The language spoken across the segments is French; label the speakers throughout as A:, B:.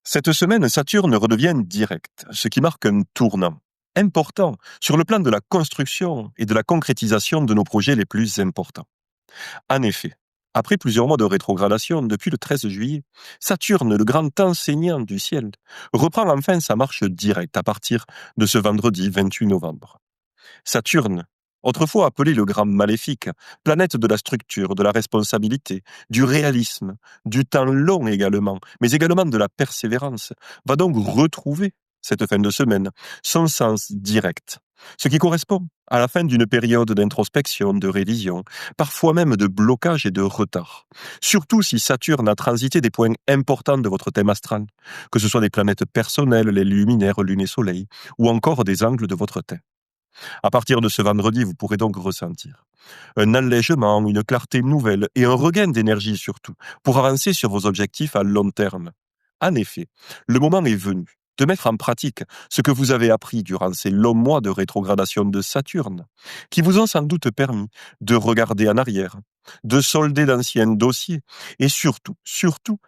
A: Cette semaine, Saturne redevient direct, ce qui marque un tournant important sur le plan de la construction et de la concrétisation de nos projets les plus importants. En effet, après plusieurs mois de rétrogradation depuis le 13 juillet, Saturne, le grand enseignant du ciel, reprend enfin sa marche directe à partir de ce vendredi 28 novembre. Saturne, autrefois appelé le grand maléfique, planète de la structure, de la responsabilité, du réalisme, du temps long également, mais également de la persévérance, va donc retrouver, cette fin de semaine, son sens direct. Ce qui correspond à la fin d'une période d'introspection, de révision, parfois même de blocage et de retard. Surtout si Saturne a transité des points importants de votre thème astral, que ce soit des planètes personnelles, les luminaires, Lune et Soleil, ou encore des angles de votre thème. À partir de ce vendredi, vous pourrez donc ressentir un allègement, une clarté nouvelle et un regain d'énergie surtout, pour avancer sur vos objectifs à long terme. En effet, le moment est venu de mettre en pratique ce que vous avez appris durant ces longs mois de rétrogradation de Saturne, qui vous ont sans doute permis de regarder en arrière, de solder d'anciens dossiers et surtout,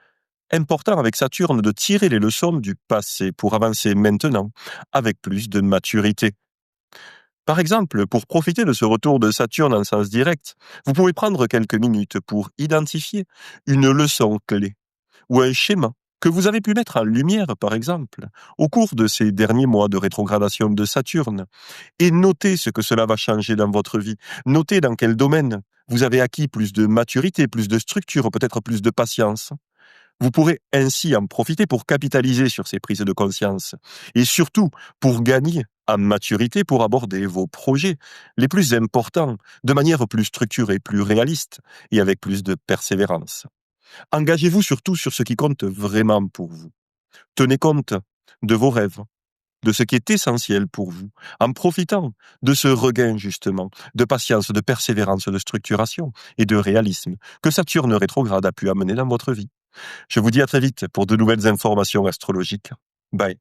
A: important avec Saturne de tirer les leçons du passé pour avancer maintenant avec plus de maturité. Par exemple, pour profiter de ce retour de Saturne en sens direct, vous pouvez prendre quelques minutes pour identifier une leçon clé ou un schéma que vous avez pu mettre en lumière, par exemple, au cours de ces derniers mois de rétrogradation de Saturne, et noter ce que cela va changer dans votre vie. Notez dans quel domaine vous avez acquis plus de maturité, plus de structure, peut-être plus de patience. Vous pourrez ainsi en profiter pour capitaliser sur ces prises de conscience et surtout pour gagner en maturité pour aborder vos projets les plus importants de manière plus structurée, plus réaliste et avec plus de persévérance. Engagez-vous surtout sur ce qui compte vraiment pour vous. Tenez compte de vos rêves, de ce qui est essentiel pour vous, en profitant de ce regain justement de patience, de persévérance, de structuration et de réalisme que Saturne rétrograde a pu amener dans votre vie. Je vous dis à très vite pour de nouvelles informations astrologiques. Bye.